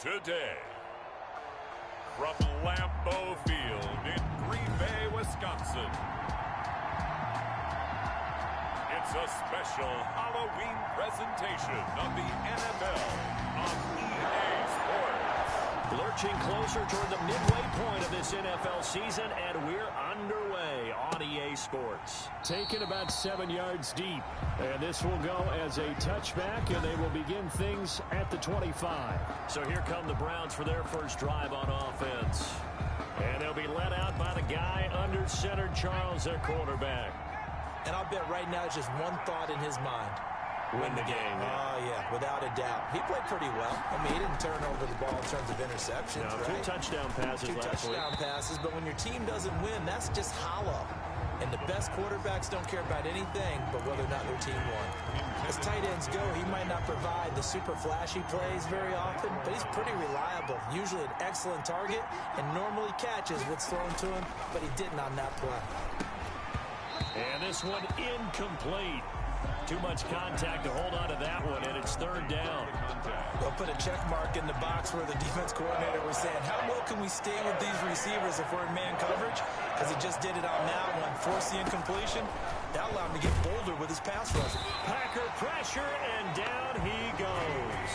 today. From Lambeau Field in Green Bay, Wisconsin, it's a special Halloween presentation of the NFL on EA Sports. Lurching closer toward the midway point of this NFL season, and we're underway on EA Sports. Taken about 7 yards deep, and this will go as a touchback, and they will begin things at the 25. So here come the Browns for their first drive on offense. And they'll be led out by the guy under center, Charles, their quarterback. And I'll bet right now it's just one thought in his mind. Win the game. Oh, yeah, without a doubt. He played pretty well. I mean, he didn't turn over the ball in terms of interceptions, no, right? 2 touchdown passes last week. 2 touchdown passes, but when your team doesn't win, that's just hollow. And the best quarterbacks don't care about anything but whether or not their team won. As tight ends go, he might not provide the super flashy plays very often, but he's pretty reliable. Usually an excellent target and normally catches what's thrown to him, but he didn't on that play. And this one incomplete. Too much contact to hold on to that one, and it's 3rd down. They'll put a check mark in the box where the defense coordinator was saying, how well can we stay with these receivers if we're in man coverage? Because he just did it on that one, forced the incompletion. That allowed him to get bolder with his pass rush. Packer pressure, and down he goes.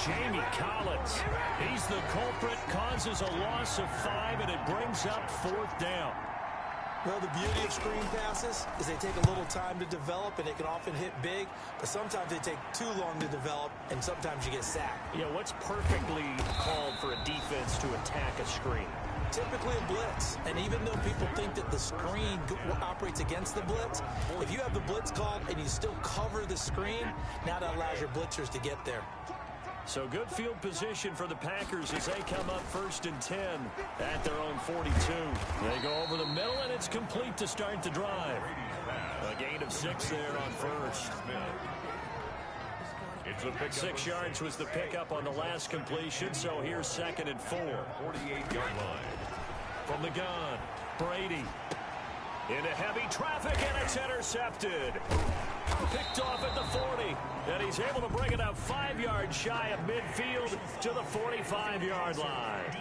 Jamie Collins, he's the culprit, causes a loss of 5, and it brings up 4th down. Well, the beauty of screen passes is they take a little time to develop, and they can often hit big, but sometimes they take too long to develop, and sometimes you get sacked. Yeah, what's perfectly called for a defense to attack a screen? Typically a blitz, and even though people think that the screen operates against the blitz, if you have the blitz called and you still cover the screen, now that allows your blitzers to get there. So good field position for the Packers as they come up 1st and 10 at their own 42. They go over the middle, and it's complete to start the drive. A gain of 6 there on 1st. 6 yards was the pickup on the last completion, so here's 2nd and 4. 48-yard line. From the gun, Brady. Into heavy traffic, and it's intercepted. Picked off at the 40, and he's able to bring it up 5 yards shy of midfield to the 45-yard line.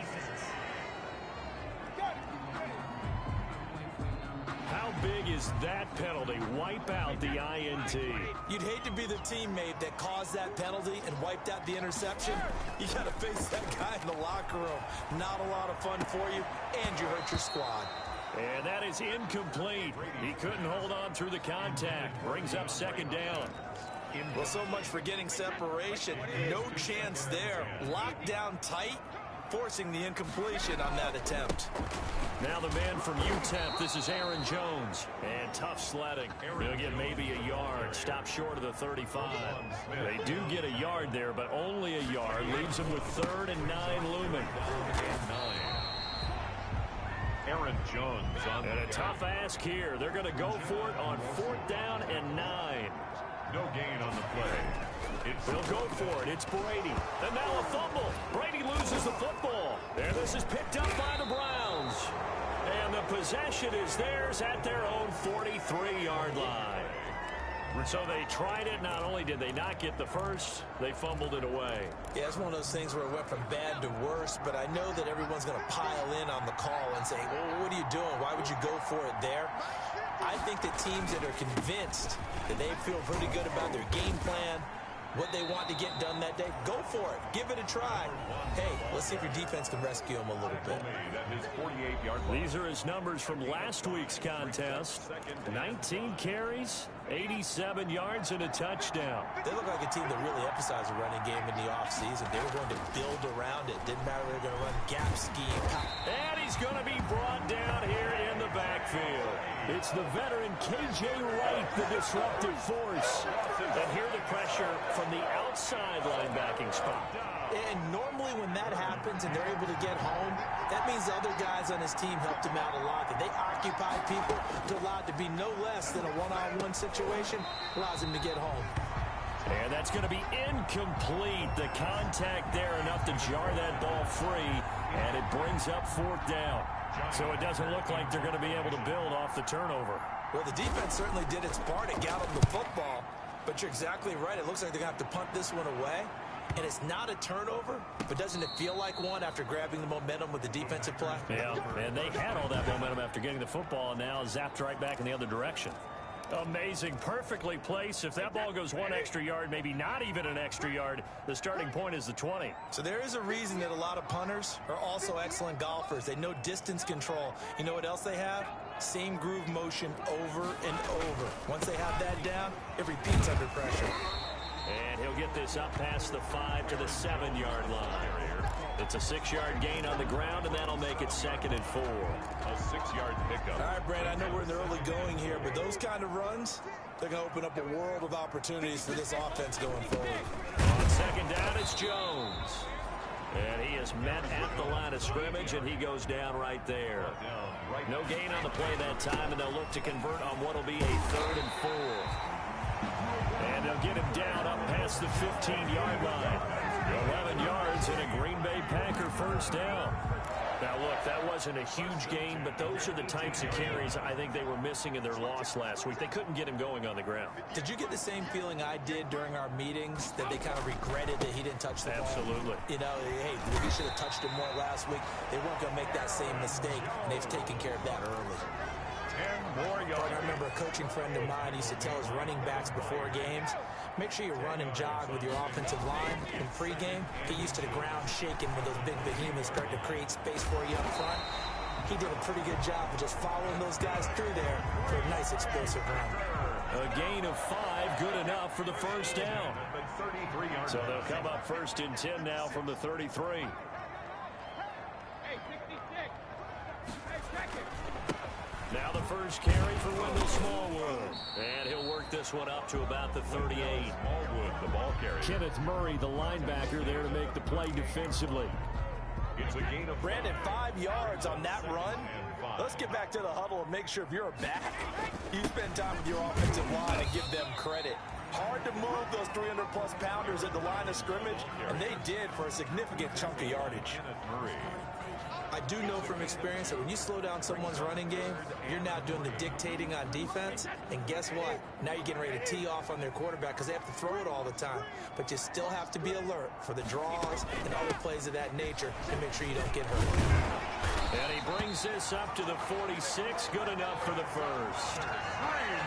How big is that penalty? Wipe out the INT. You'd hate to be the teammate that caused that penalty and wiped out the interception. You got to face that guy in the locker room. Not a lot of fun for you, and you hurt your squad. And that is incomplete. He couldn't hold on through the contact. Brings up 2nd down. Well, so much for getting separation. No chance there. Locked down tight, forcing the incompletion on that attempt. Now the man from UTEP, this is Aaron Jones. And tough sledding. He'll get maybe a yard. Stop short of the 35. They do get a yard there, but only a yard. Leaves him with 3rd and 9 looming. Aaron Jones on and a tough ask here. They're going to go for it on 4th down and 9. No gain on the play. They'll go for it. It's Brady. And now a fumble. Brady loses the football. And this is picked up by the Browns. And the possession is theirs at their own 43-yard line. So they tried it. Not only did they not get the first, they fumbled it away. Yeah, it's one of those things where it went from bad to worse, but I know that everyone's going to pile in on the call and say, well, what are you doing? Why would you go for it there? I think that teams that are convinced that they feel pretty good about their game plan, what they want to get done that day, go for it. Give it a try. Hey, let's see if your defense can rescue them a little bit. These are his numbers from last week's contest. 19 carries, 87 yards, and a touchdown. They look like a team that really emphasized a running game in the offseason. They were going to build around it. Didn't matter if they were going to run gap scheme. And he's going to be brought down here in the backfield. It's the veteran K.J. Wright, the disruptive force. And here the pressure from the outside linebacking spot. And normally when that happens and they're able to get home, that means the other guys on his team helped him out a lot. That they occupy people to allow it to be no less than a one-on-one situation, allows him to get home. And that's going to be incomplete. The contact there enough to jar that ball free, and it brings up 4th down. So it doesn't look like they're going to be able to build off the turnover. Well, the defense certainly did its part. It got them the football. But you're exactly right. It looks like they're going to have to punt this one away. and it's not a turnover, but doesn't it feel like one after grabbing the momentum with the defensive play? Yeah, and they had all that momentum after getting the football, and now zapped right back in the other direction. Amazing, perfectly placed. If that ball goes one extra yard, maybe not even an extra yard, the starting point is the 20. So there is a reason that a lot of punters are also excellent golfers. They know distance control. You know what else they have? Same groove motion over and over. Once they have that down, it repeats under pressure. And he'll get this up past the 5 to the 7-yard line. It's a 6-yard gain on the ground, and that'll make it 2nd and 4. A 6-yard pickup. All right, Brad, I know we're in the early going here, but those kind of runs, they're going to open up a world of opportunities for this offense going forward. On 2nd down, it's Jones. And he is met at the line of scrimmage, and he goes down right there. No gain on the play that time, and they'll look to convert on what will be a 3rd and 4. And they'll get him down up past the 15-yard line. 11 yards and a Green Bay Packer first down. Now, look, that wasn't a huge gain, but those are the types of carries I think they were missing in their loss last week. They couldn't get him going on the ground. Did you get the same feeling I did during our meetings, that they kind of regretted that he didn't touch the ball? Absolutely. You know, hey, we should have touched him more last week. They weren't going to make that same mistake, and they've taken care of that early. 10 more yards. I remember a coaching friend of mine used to tell his running backs before games, make sure you run and jog with your offensive line in pregame. Get used to the ground shaking when those big behemoths start to create space for you up front. He did a pretty good job of just following those guys through there for a nice explosive run. A gain of 5, good enough for the first down. So they'll come up 1st and 10 now from the 33. Now the first carry for Wendell Smallwood. And he'll work this one up to about the 38. Smallwood, the ball carrier. Kenneth Murray, the linebacker, there to make the play defensively. It's a gain of Brandon, 5 yards on that run. Let's get back to the huddle and make sure if you're a back, you spend time with your offensive line and give them credit. Hard to move those 300-plus pounders at the line of scrimmage, and they did for a significant chunk of yardage. I do know from experience that when you slow down someone's running game, you're now doing the dictating on defense. And guess what? Now you're getting ready to tee off on their quarterback because they have to throw it all the time. But you still have to be alert for the draws and other plays of that nature to make sure you don't get hurt. And he brings this up to the 46. Good enough for the first.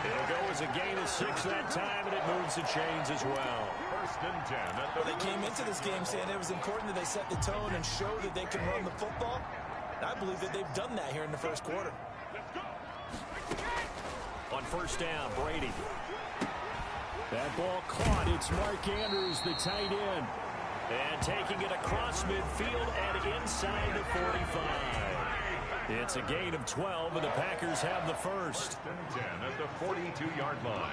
It'll go as a gain of 6 that time, and it moves the chains as well. 1st and 10. Well, they came into this game saying it was important that they set the tone and show that they can run the football. And I believe that they've done that here in the first quarter. On 1st down, Brady. That ball caught. It's Mark Andrews, the tight end. And taking it across midfield and inside the 45. It's a gain of 12, and the Packers have the first. 10 at the 42-yard line.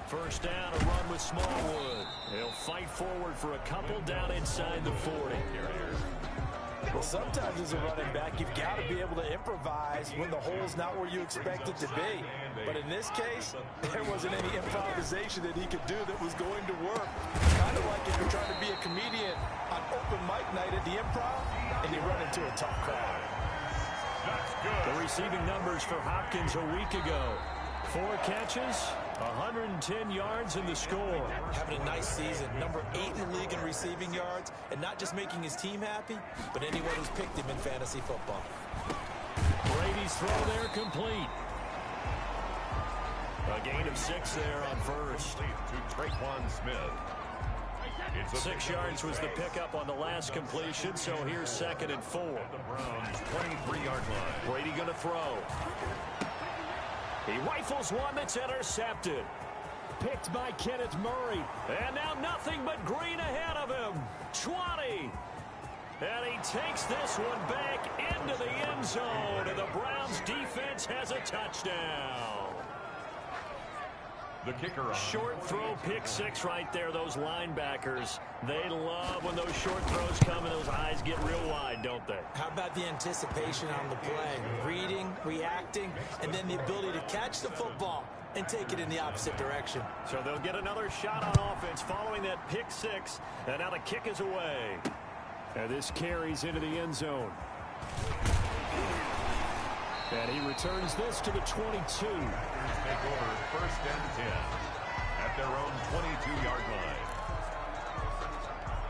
First down, a run with Smallwood. He'll fight forward for a couple down inside the 40. Well, sometimes as a running back, you've got to be able to improvise when the hole's not where you expect it to be. But in this case, there wasn't any improvisation that he could do that was going to work. Kind of like if you're trying to be a comedian on open mic night at the Improv, and you run into a tough crowd. That's good. The receiving numbers for Hopkins a week ago. 4 catches, 110 yards in the score. Having a nice season. Number 8 in the league in receiving yards. And not just making his team happy, but anyone who's picked him in fantasy football. Brady's throw there complete. A gain of 6 there on first. To Traquan Smith. 6 yards was the pickup on the last completion, so here's 2nd and 4. The Browns' 23-yard line. Brady going to throw. He rifles one that's intercepted. Picked by Kenneth Murray. And now nothing but green ahead of him. 20. And he takes this one back into the end zone. And the Browns defense has a touchdown. The kicker on. Short throw, pick 6 right there. Those linebackers, they love when those short throws come and those eyes get real wide, don't they? How about the anticipation on the play? Reading, reacting, and then the ability to catch the football and take it in the opposite direction. So they'll get another shot on offense following that pick 6. And now the kick is away. And this carries into the end zone. And he returns this to the 22. Take over 1st and 10 at their own 22-yard line.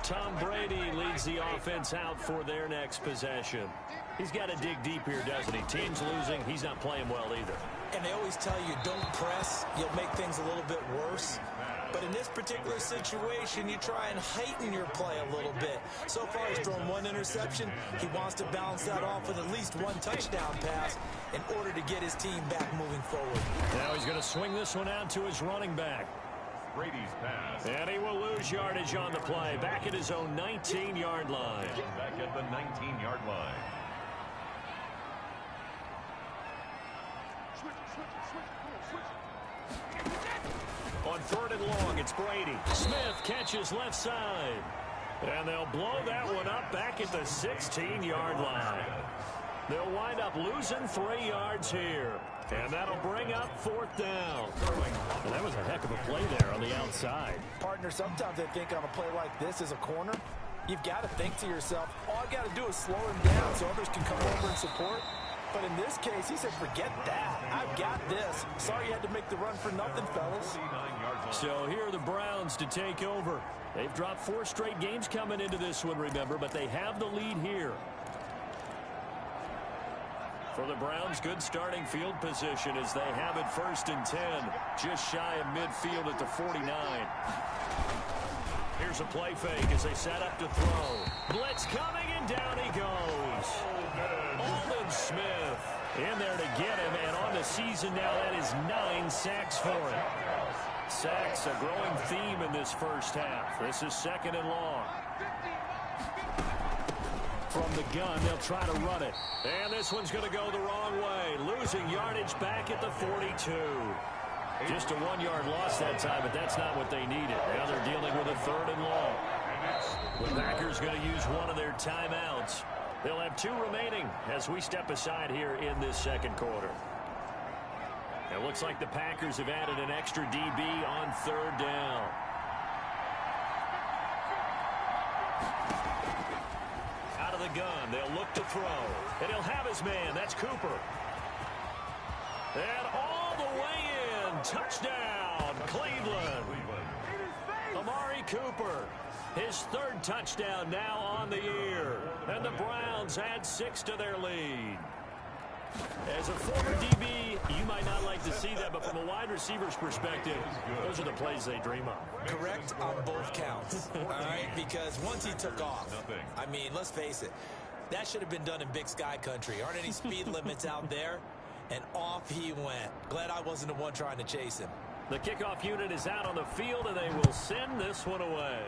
Tom Brady leads the offense out for their next possession. He's got to dig deep here, doesn't he? Team's losing. He's not playing well either. And they always tell you, don't press. You'll make things a little bit worse. But in this particular situation, you try and heighten your play a little bit. So far, he's thrown 1 interception. He wants to balance that off with at least 1 touchdown pass in order to get his team back moving forward. Now he's going to swing this one out to his running back. Brady's pass. And he will lose yardage on the play. Back at his own 19-yard line. Back at the 19-yard line. On 3rd and long, it's Brady. Smith catches left side. And they'll blow that one up back at the 16-yard line. They'll wind up losing 3 yards here. And that'll bring up 4th down. And that was a heck of a play there on the outside. Partner, sometimes I think on a play like this as a corner, you've got to think to yourself, all I've got to do is slow him down so others can come over and support. But in this case, he said, forget that. I've got this. Sorry you had to make the run for nothing, fellas. So here are the Browns to take over. They've dropped 4 straight games coming into this one, remember, but they have the lead here. For the Browns, good starting field position as they have it 1st and 10. Just shy of midfield at the 49. Here's a play fake as they set up to throw. Blitz coming, and down he goes. Aldon Smith in there to get him, and on the season now, that is 9 sacks for him. Sacks, a growing theme in this first half. This is 2nd and long. From the gun, they'll try to run it. And this one's going to go the wrong way. Losing yardage back at the 42. Just a 1-yard loss that time, but that's not what they needed. Now they're dealing with a 3rd and long. The Packers going to use one of their timeouts. They'll have 2 remaining as we step aside here in this 2nd quarter. It looks like the Packers have added an extra DB on 3rd down. Out of the gun, they'll look to throw. And he'll have his man. That's Cooper. And all the way in. Touchdown, Cleveland. Amari Cooper. His 3rd touchdown now on the year. And the Browns add 6 to their lead. As a former DB, you might not like to see that, but from a wide receiver's perspective, those are the plays they dream of. Correct on both counts. All right, because once he took off, I mean, let's face it, that should have been done in Big Sky country. Aren't any speed limits out there? And off he went. Glad I wasn't the one trying to chase him. The kickoff unit is out on the field, and they will send this one away.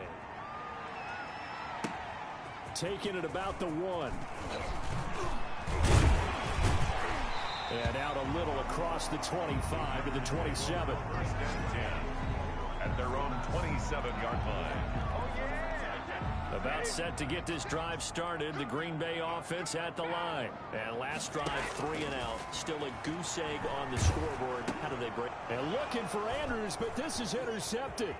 Taking it about the 1. And out a little across the 25 to the 27. 1st and 10 at their own 27-yard line. About set to get this drive started. The Green Bay offense at the line. And last drive, 3 and out. Still a goose egg on the scoreboard. How do they break? And looking for Andrews, but this is intercepted.